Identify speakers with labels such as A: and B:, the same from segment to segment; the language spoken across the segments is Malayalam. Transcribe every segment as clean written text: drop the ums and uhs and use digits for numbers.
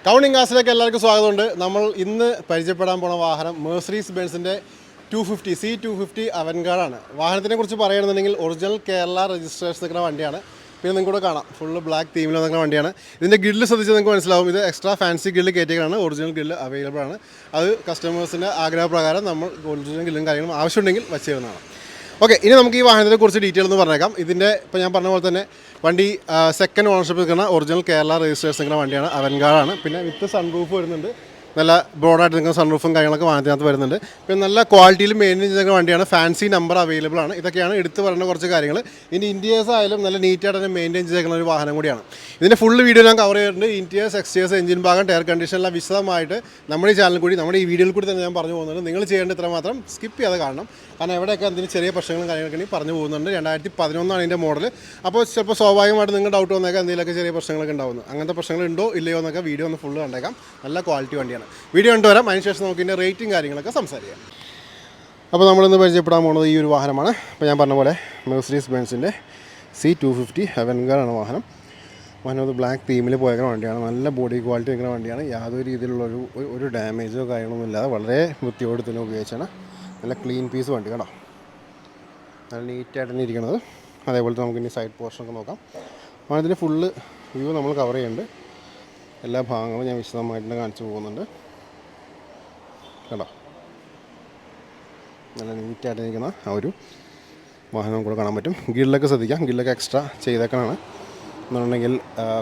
A: കൗണ്ടിങ് കാസിലേക്ക് എല്ലാവർക്കും സ്വാഗതമുണ്ട്. നമ്മൾ ഇന്ന് പരിചയപ്പെടാൻ പോണ വാഹനം മെഴ്സീഡീസ് ബെൻസിൻ്റെ 250 C250 അവൻഗാർഡാണ്. വാഹനത്തിനെ കുറിച്ച് പറയുകയാണെന്നുണ്ടെങ്കിൽ ഒറിജിനൽ കേരള രജിസ്ട്രേഷൻ നിൽക്കുന്ന വണ്ടിയാണ്. പിന്നെ നിങ്ങൾക്ക് കൂടെ കാണാം, ഫുള്ള് ബ്ലാക്ക് തീമിൽ നിൽക്കുന്ന വണ്ടിയാണ്. ഇതിൻ്റെ ഗില്ല് ശ്രദ്ധിച്ചാൽ നിങ്ങൾക്ക് മനസ്സിലാവും, ഇത് എക്സ്ട്രാ ഫാൻസി ഗില്ല് കയറ്റിയാണ്. ഒറിജിനൽ ഗില്ല് അവൈലബിൾ ആണ്. അത് കസ്റ്റമേഴ്സിൻ്റെ ആഗ്രഹപ്രകാരം നമ്മൾ ഒറിജിനൽ ഗില്ലും കാര്യങ്ങളും ആവശ്യമുണ്ടെങ്കിൽ വച്ച് തരുന്നതാണ്. ഓക്കെ, ഇനി നമുക്ക് ഈ വാഹനത്തിനെ കുറിച്ച് ഡീറ്റെയിൽ ഒന്ന് പറഞ്ഞേക്കാം. ഇതിൻ്റെ ഇപ്പോൾ ഞാൻ പറഞ്ഞ പോലെ തന്നെ വണ്ടി സെക്കൻഡ് ഓണർഷിപ്പ് നിൽക്കുന്ന ഒറിജിനൽ കേരള രജിസ്ട്രേഷൻ നിൽക്കുന്ന വണ്ടിയാണ്. അവൻഗാർഡാണ്. പിന്നെ വിത്ത് സൺറൂഫ് വരുന്നുണ്ട്. നല്ല ബ്രോഡായിട്ട് നിൽക്കുന്ന സൺറൂഫും കാര്യങ്ങളൊക്കെ വാഹനത്തിനകത്ത് വരുന്നുണ്ട്. പിന്നെ നല്ല ക്വാളിറ്റിയിൽ മെയിൻറ്റെയിൻ ചെയ്യുന്ന വണ്ടിയാണ്. ഫാൻസി നമ്പർ അവൈലബിൾ ആണ്. ഇതൊക്കെയാണ് എടുത്ത് പറയുന്ന കുറച്ച് കാര്യങ്ങൾ. ഇനി ഇൻറ്റീരിയേഴ്സ് ആയാലും നല്ല നീറ്റായിട്ട് തന്നെ മെയിൻറ്റെയിൻ ചെയ്തേക്കുന്ന ഒരു വാഹനം കൂടിയാണ്. ഇതിൻ്റെ ഫുള്ള് വീഡിയോ ഞാൻ കവർ ചെയ്തിട്ടുണ്ട്. ഇൻറ്റീരിയേഴ്സ്, എക്സ്റ്റീരിയേഴ്സ്, എഞ്ചിൻ ഭാഗം, ടയർ കണ്ടീഷനെല്ലാം വിശദമായിട്ട് നമ്മുടെ ഈ ചാനൽ കൂടി, നമ്മുടെ ഈ വീഡിയോയിൽ കൂടി തന്നെ ഞാൻ പറഞ്ഞു പോകുന്നുണ്ട്. നിങ്ങൾ ചെയ്യേണ്ട ഇത്ര മാത്രം സ്കിപ്പ് ചെയ്യാതെ കാണണം. കാരണം എവിടെയൊക്കെ എന്തെങ്കിലും ചെറിയ പ്രശ്നങ്ങളും കാര്യങ്ങളൊക്കെ പറഞ്ഞു പോകുന്നുണ്ട്. 2011 ഇതിൻ്റെ മോഡൽ. അപ്പോൾ ചിലപ്പോൾ സ്വാഭാവികമായിട്ട് നിങ്ങൾ ഡൗട്ട് വന്നേക്കാം, എന്തെങ്കിലുമൊക്കെ ചെറിയ പ്രശ്നങ്ങളൊക്കെ ഉണ്ടാവുന്നു. അങ്ങനത്തെ പ്രശ്നങ്ങൾ ഉണ്ടോ ഇല്ലയോ എന്നൊക്കെ വീഡിയോ ഒന്ന് ഫുള്ള് കണ്ടേക്കാം. നല്ല ക്വാളിറ്റി വണ്ടിയാണ്. വീഡിയോ കണ്ടുവരാം. അതിനുശേഷം നമുക്ക് ഇതിൻ്റെ റേറ്റും കാര്യങ്ങളൊക്കെ സംസാരിക്കാം. അപ്പോൾ നമ്മളിന്ന് പരിചയപ്പെടാൻ പോകുന്നത് ഈ ഒരു വാഹനമാണ്. ഇപ്പോൾ ഞാൻ പറഞ്ഞ പോലെ മെഴ്സീഡീസ് ബെൻസിൻ്റെ C250 അവൻഗാർഡാണ് വാഹനം. വാഹനം ബ്ലാക്ക് തീമിൽ പോയേക്കുന്ന വണ്ടിയാണ്. നല്ല ബോഡി ക്വാളിറ്റി നിൽക്കുന്ന വണ്ടിയാണ്. യാതൊരു രീതിയിലുള്ള ഒരു ഡാമേജോ കാര്യങ്ങളൊന്നും ഇല്ലാതെ വളരെ വൃത്തിയോട് തന്നെ ഉപയോഗിച്ചാണ്. നല്ല ക്ലീൻ പീസ് വണ്ടി കേട്ടോ. നല്ല നീറ്റായിട്ട് തന്നെ ഇരിക്കുന്നത്. അതേപോലെ നമുക്ക് ഇനി സൈഡ് പോർഷനൊക്കെ നോക്കാം. വാഹനത്തിൻ്റെ ഫുള്ള് വ്യൂ നമ്മൾ കവർ ചെയ്യുന്നുണ്ട്. എല്ലാ ഭാഗങ്ങളും ഞാൻ വിശദമായിട്ട് തന്നെ കാണിച്ചു പോകുന്നുണ്ട് കേട്ടോ. നല്ല നീറ്റായിട്ട് ഇരിക്കുന്ന ആ ഒരു വാഹനം കൂടെ കാണാൻ പറ്റും. ഗില്ലൊക്കെ ശ്രദ്ധിക്കാം. ഗില്ലൊക്കെ എക്സ്ട്രാ ചെയ്തേക്കാനാണ് എന്നുണ്ടെങ്കിൽ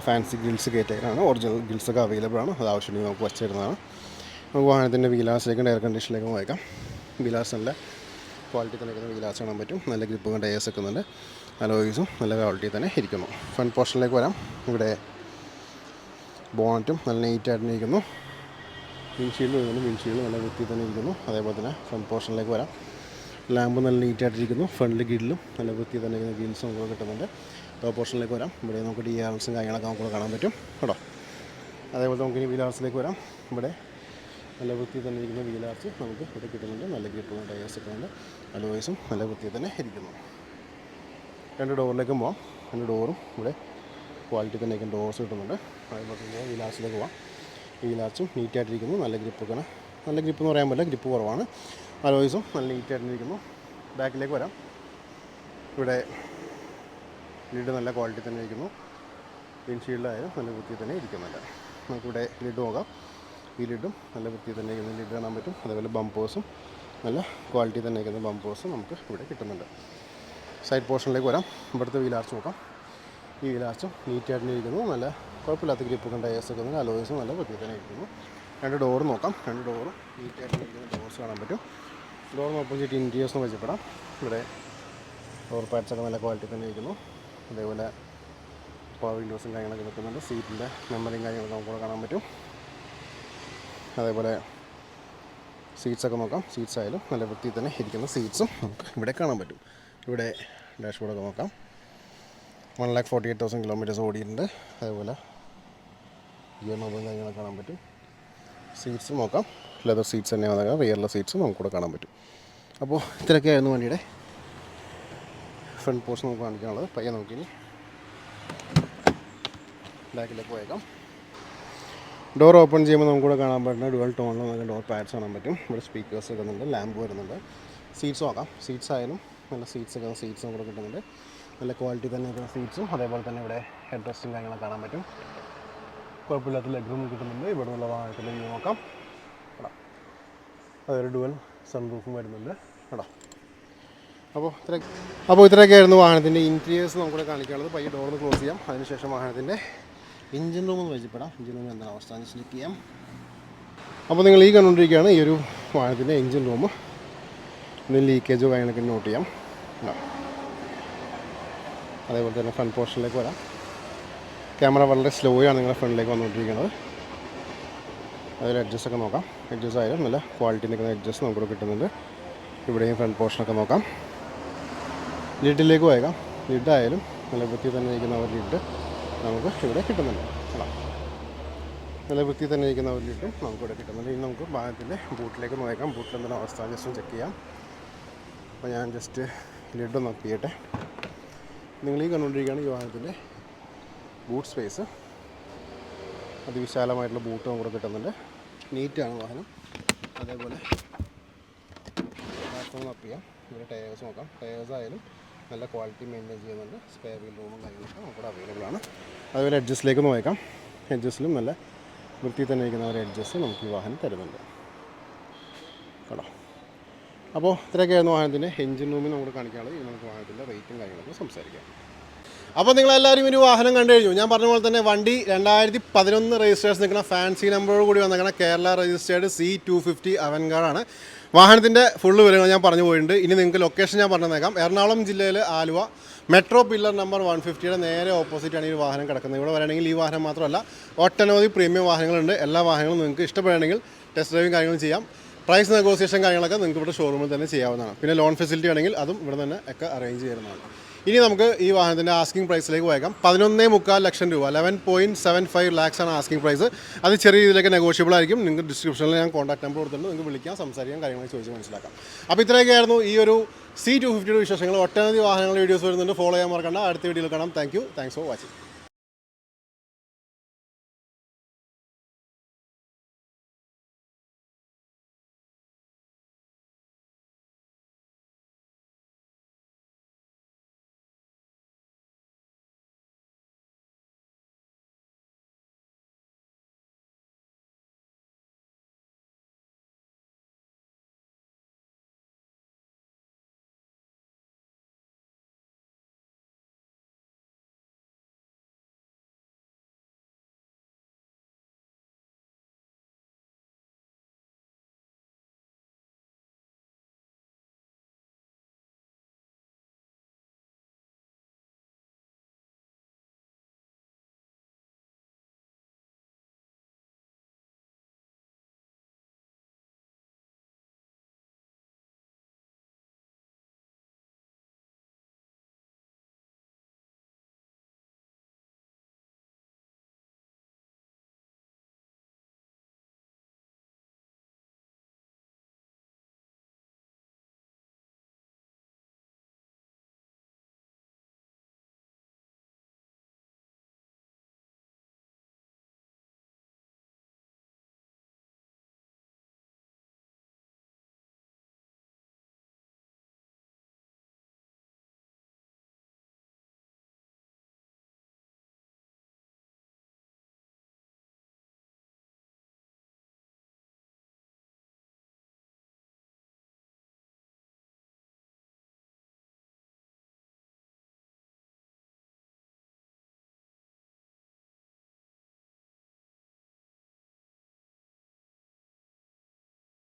A: ഫാൻസി ഗിൽസ് കയറ്റേക്കാനാണ്. ഒറിജിനൽ ഗിൽസൊക്കെ അവൈലബിൾ ആണ്. അത് ആവശ്യമുണ്ടെങ്കിൽ നമുക്ക് വച്ച് തരുന്നതാണ്. നമുക്ക് വാഹനത്തിൻ്റെ വീലാസിലേക്കും എയർ കണ്ടീഷനിലേക്കും വയ്ക്കാം. വീലാസ് നല്ല ക്വാളിറ്റി തന്നെ ഇരിക്കുന്ന വീലാസ് കാണാൻ പറ്റും. നല്ല ഗ്രിപ്പും ടയേഴ്സ് വെക്കുന്നുണ്ട്. അലോയ്സും നല്ല ക്വാളിറ്റി തന്നെ ഇരിക്കുന്നു. ഫ്രണ്ട് പോർഷനിലേക്ക് വരാം. ഇവിടെ ബോണറ്റും നല്ല നീറ്റായിട്ട് ഇരിക്കുന്നു. വിൻഷീൽഡ് വരുന്നുണ്ട്. വിൻഷീൽഡ് നല്ല വൃത്തി തന്നെ ഇരിക്കുന്നു. അതേപോലെ തന്നെ ഫ്രണ്ട് പോർഷനിലേക്ക് വരാം. ലാമ്പ് നല്ല നീറ്റായിട്ടിരിക്കുന്നു. ഫ്രണ്ടിൽ ഗില്ലും നല്ല വൃത്തി തന്നെ ഇരിക്കുന്ന ഗിൽസും നമുക്ക് കിട്ടുന്നുണ്ട്. ടോപ്പ് പോർഷനിലേക്ക് വരാം. ഇവിടെ നമുക്ക് DRLസും കാര്യങ്ങളൊക്കെ നമുക്ക് കാണാൻ പറ്റും കേട്ടോ. അതേപോലെ നമുക്ക് ഇനി വീലാർസിലേക്ക് വരാം. ഇവിടെ നല്ല വൃത്തി തന്നെ ഇരിക്കുന്ന വീലാർച്ച് നമുക്ക് ഇവിടെ കിട്ടുന്നുണ്ട്. നല്ല ഗ്രിപ്പും ടയേഴ്സ് ഒക്കെ ഉണ്ട്. അലോയ്സും നല്ല വൃത്തി തന്നെ ഇരിക്കുന്നു. രണ്ട് ഡോറിലേക്കും പോകാം. രണ്ട് ഡോറും ഇവിടെ ക്വാളിറ്റി തന്നെ ഇരിക്കുന്ന ഡോർസ് കിട്ടുന്നുണ്ട്. അതേപോലെ തന്നെ വീലാർച്ചിലേക്ക് പോകാം. ഈ വീലാർച്ചും നീറ്റായിട്ടിരിക്കുന്നു. നല്ല ഗ്രിപ്പൊക്കെ, നല്ല ഗ്രിപ്പ് എന്ന് പറയാൻ പറ്റില്ല, ഗ്രിപ്പ് കുറവാണ്. അലോയ്സും നല്ല നീറ്റായിട്ടിരിക്കുന്നു. ബാക്കിലേക്ക് വരാം. ഇവിടെ ലിഡ് നല്ല ക്വാളിറ്റി തന്നെ ഇരിക്കുന്നു. വിൻഷീൽഡായാലും നല്ല വൃത്തി തന്നെ ഇരിക്കുന്നുണ്ട്. നമുക്കിവിടെ ലിഡ് നോക്കാം. ഈ ലിഡും നല്ല വൃത്തി തന്നെ ഇരിക്കുന്ന ലിഡ് കാണാൻ പറ്റും. അതേപോലെ ബമ്പേഴ്സും നല്ല ക്വാളിറ്റി തന്നെ ഇരിക്കുന്ന ബമ്പേഴ്സും നമുക്ക് ഇവിടെ കിട്ടുന്നുണ്ട്. സൈഡ് പോർഷനിലേക്ക് വരാം. ഇവിടുത്തെ വീലാർച്ച് നോക്കാം. ഈ വീലാർച്ചും നീറ്റായിട്ട് ഇരിക്കുന്നു. നല്ല കുഴപ്പമില്ലാത്ത ഗ്രിപ്പൊക്കെ ടയേഴ്സൊക്കെ ഉണ്ട്. അലോയ്സും നല്ല വൃത്തി തന്നെ ഇരിക്കുന്നു. രണ്ട് ഡോറ് നോക്കാം. രണ്ട് ഡോറും നീറ്റായിട്ട് ഇരിക്കുന്ന ഡോർസ് കാണാൻ പറ്റും. ഡോറിന് ഓപ്പോസിറ്റ് ഇൻറ്റീരിയേഴ്സ് പരിചയപ്പെടാം. ഇവിടെ ഡോർ പാഡ്സൊക്കെ നല്ല ക്വാളിറ്റി തന്നെ ഇരിക്കുന്നു. അതേപോലെ പവർ വിൻഡോസും കാര്യങ്ങളൊക്കെ നിൽക്കുന്നുണ്ട്. സീറ്റിൻ്റെ മെമ്മറിയും കാര്യങ്ങളൊക്കെ നമുക്ക് കാണാൻ പറ്റും. അതേപോലെ സീറ്റ്സൊക്കെ നോക്കാം. സീറ്റ്സ് ആയാലും നല്ല വൃത്തി തന്നെ ഇരിക്കുന്ന സീറ്റ്സും നമുക്ക് ഇവിടെ കാണാൻ പറ്റും. ഇവിടെ ഡാഷ്ബോർഡൊക്കെ നോക്കാം. 1,48,000 കിലോമീറ്റേഴ്സ് ഓടിയിട്ടുണ്ട്. അതേപോലെ ഗിയർ നോബും കാര്യങ്ങളൊക്കെ കാണാൻ പറ്റും. സീറ്റ്സ് നോക്കാം. ലെതർ സീറ്റ്സ് തന്നെ വന്നാൽ റിയറിലെ സീറ്റ്സും നമുക്കിവിടെ കാണാൻ പറ്റും. അപ്പോൾ ഇത്രയൊക്കെയായിരുന്നു വണ്ടിയുടെ ഫ്രണ്ട് പോർഷൻ നമുക്ക് കാണിക്കാനുള്ളത്. പയ്യെ നമുക്കിനി ബാക്കിലേക്ക് പോയേക്കാം. ഡോർ ഓപ്പൺ ചെയ്യുമ്പോൾ നമുക്കിവിടെ കാണാൻ പറ്റുന്ന ഡുവൽ ടോണിൽ നല്ല ഡോർ പാഡ്സ് കാണാൻ പറ്റും. ഇവിടെ സ്പീക്കേഴ്സ് വരുന്നുണ്ട്. ലാമ്പ് വരുന്നുണ്ട്. സീറ്റ്സ് നോക്കാം. സീറ്റ്സ് ആയാലും നല്ല സീറ്റ്സൊക്കെ സീറ്റ്സും കൂടെ കിട്ടുന്നുണ്ട്. നല്ല ക്വാളിറ്റി തന്നെ ഇരിക്കുന്ന സീറ്റ്സും. അതേപോലെ തന്നെ ഇവിടെ ഹെഡ് റെസ്റ്റും കാര്യങ്ങളൊക്കെ കാണാൻ പറ്റും. കുഴപ്പമില്ലാത്ത ലെഗ് റൂം കിട്ടുന്നുണ്ട്. ഇവിടെ നിന്നുള്ള വാഹനത്തിൽ നോക്കാം കേട്ടോ. അതൊരു ഡുവൽ സൺറൂഫും വരുന്നുണ്ട് കേട്ടോ. അപ്പോൾ ഇത്രയൊക്കെയായിരുന്നു വാഹനത്തിൻ്റെ ഇൻറ്റീരിയേഴ്സ് നമുക്കിവിടെ കാണിക്കാനുള്ളത്. പയ്യെ ഡോറിന് ക്ലോസ് ചെയ്യാം. അതിനുശേഷം വാഹനത്തിൻ്റെ എഞ്ചിൻ റൂം ഒന്ന് പരിചയപ്പെടാം. എഞ്ചിൻ റൂം എന്താണ് അവസ്ഥ എന്ന് ചെക്ക് ചെയ്യാം. അപ്പോൾ നിങ്ങൾ ഈ കണ്ടുകൊണ്ടിരിക്കുകയാണ് ഈ ഒരു വാഹനത്തിൻ്റെ എഞ്ചിൻ റൂം. എന്തെങ്കിലും ലീക്കേജോ കാര്യങ്ങളൊക്കെ നോട്ട് ചെയ്യാം കേട്ടോ. അതേപോലെ തന്നെ ഫ്രണ്ട് പോർഷനിലേക്ക് വരാം. ക്യാമറ വളരെ സ്ലോ ആണ് നിങ്ങളുടെ ഫ്രണ്ടിലേക്ക് വന്നുകൊണ്ടിരിക്കുന്നത്. അതിൽ എഡ്ജസ്റ്റൊക്കെ നോക്കാം. എഡ്ജസ് ആയാലും നല്ല ക്വാളിറ്റി നിൽക്കുന്ന എഡ്ജസ് നമുക്കിവിടെ കിട്ടുന്നുണ്ട്. ഇവിടെയും ഫ്രണ്ട് പോർഷനൊക്കെ നോക്കാം. ലിഡിലേക്ക് പോയേക്കാം. ലിഡായാലും നല്ല വൃത്തി തന്നെ ഇരിക്കുന്ന ഒരു ലിഡ് നമുക്ക് ഇവിടെ കിട്ടുന്നുണ്ട് കേട്ടോ. നല്ല വൃത്തി തന്നെ ഇരിക്കുന്ന ഒരു ലിഡും നമുക്കിവിടെ കിട്ടുന്നുണ്ട്. ഇനി നമുക്ക് വാഹനത്തിൻ്റെ ബൂട്ടിലേക്ക് നോക്കാം. ബൂട്ടിൽ എന്താണ് അവസ്ഥ ജസ്റ്റ് ചെക്ക് ചെയ്യാം. അപ്പോൾ ഞാൻ ജസ്റ്റ് ലിഡ് നോക്കി ചെയ്യട്ടെ. നിങ്ങൾ ഈ കണ്ടുകൊണ്ടിരിക്കുകയാണ് ഈ വാഹനത്തിൻ്റെ ബൂട്ട് സ്പേസ്. അതിവിശാലമായിട്ടുള്ള ബൂട്ടും കൂടെ കിട്ടുന്നുണ്ട്. നീറ്റാണ് വാഹനം. അതേപോലെ പ്ലാറ്റ്ഫോം അപ്പ് ചെയ്യാം. ഇവിടെ ടയേഴ്സ് നോക്കാം. ടയേഴ്സ് ആയാലും നല്ല ക്വാളിറ്റി മെയിൻറ്റെയിൻ ചെയ്യുന്നുണ്ട്. സ്പെയർ വീൽ റൂമും കാര്യങ്ങളൊക്കെ നമുക്കിവിടെ അവൈലബിൾ ആണ്. അതുപോലെ എഡ്ജസ്റ്റിലേക്ക് നോക്കാം. എഡ്ജസ്റ്റിലും നല്ല വൃത്തി തന്നെ ഇരിക്കുന്ന ഒരു എഡ്ജസ്റ്റ് നമുക്ക് ഈ വാഹനം തരുന്നുണ്ട് കേട്ടോ. അപ്പോൾ ഇത്രയൊക്കെയായിരുന്നു വാഹനത്തിൻ്റെ എഞ്ചിൻ റൂമിൽ നമുക്ക് കാണിക്കാനുള്ളത്. ഇനി നമുക്ക് വാഹനത്തിൻ്റെ റേറ്റും കാര്യങ്ങളൊക്കെ സംസാരിക്കാം. അപ്പോൾ നിങ്ങളെല്ലാവരും ഒരു വാഹനം കണ്ടു കഴിഞ്ഞു. ഞാൻ പറഞ്ഞ പോലെ തന്നെ വണ്ടി 2011 രജിസ്ട്രേഷൻ നിൽക്കുന്ന ഫാൻസി നമ്പറോട് കൂടി വന്നിരിക്കുന്ന കേരള രജിസ്റ്റേർഡ് C250 അവൻഗാർഡാണ്. വാഹനത്തിൻ്റെ ഫുള്ള് വിവരങ്ങൾ ഞാൻ പറഞ്ഞു പോയിട്ടുണ്ട്. ഇനി നിങ്ങൾക്ക് ലൊക്കേഷൻ ഞാൻ പറഞ്ഞേക്കാം. എറണാകുളം ജില്ലയിൽ ആലുവ മെട്രോ പില്ലർ നമ്പർ 150യുടെ നേരെ ഓപ്പോസിറ്റാണ് ഈ വാഹനം കിടക്കുന്നത്. ഇവിടെ വരണമെങ്കിൽ ഈ വാഹനം മാത്രമല്ല ഒട്ടനവധി പ്രീമിയം വാഹനങ്ങളുണ്ട്. എല്ലാ വാഹനങ്ങളും നിങ്ങൾക്ക് ഇഷ്ടപ്പെടുകയാണെങ്കിൽ ടെസ്റ്റ് ഡ്രൈവിംഗ് കാര്യങ്ങൾ ചെയ്യാം. പ്രൈസ് നെഗോസിയേഷൻ കാര്യങ്ങളൊക്കെ നിങ്ങൾക്ക് ഇവിടെ ഷോറൂമിൽ തന്നെ ചെയ്യാവുന്നതാണ്. പിന്നെ ലോൺ ഫെസിലിറ്റി ആണെങ്കിൽ അതും ഇവിടെ തന്നെ ഒക്കെ അറേഞ്ച് ചെയ്യുന്നതാണ്. ഇനി നമുക്ക് ഈ വാഹനത്തിൻ്റെ ആസ്കിംഗ് പ്രൈസിലേക്ക് പോയേക്കാം. 11.25 ലക്ഷം രൂപ, 11.75 ലാക്സ് ആണ് ആസ്കിംഗ് പ്രൈസ്. അത് ചെറിയ രീതിയിലേക്ക് നെഗോഷ്യബിൾ ആയിരിക്കും. നിങ്ങൾക്ക് ഡിസ്ക്രിപ്ഷനിൽ ഞാൻ കോൺടാക്ട് നമ്പർ കൊടുത്തിട്ടുണ്ട്. നിങ്ങൾക്ക് വിളിക്കാം, സംസാരിക്കാം, കാര്യങ്ങളൊക്കെ ചോദിച്ച് മനസ്സിലാക്കാം. അപ്പോൾ ഇത്രയൊക്കെയായിരുന്നു ഈ ഒരു C250യുടെ വിശേഷങ്ങൾ. ഒട്ടനവധി വാഹനങ്ങളുടെ വീഡിയോസ് വരുന്നുണ്ട്. ഫോളോ ചെയ്യാൻ മറക്കണ്ട. അടുത്ത വീഡിയോയിൽ കാണാം. Thanks for watching.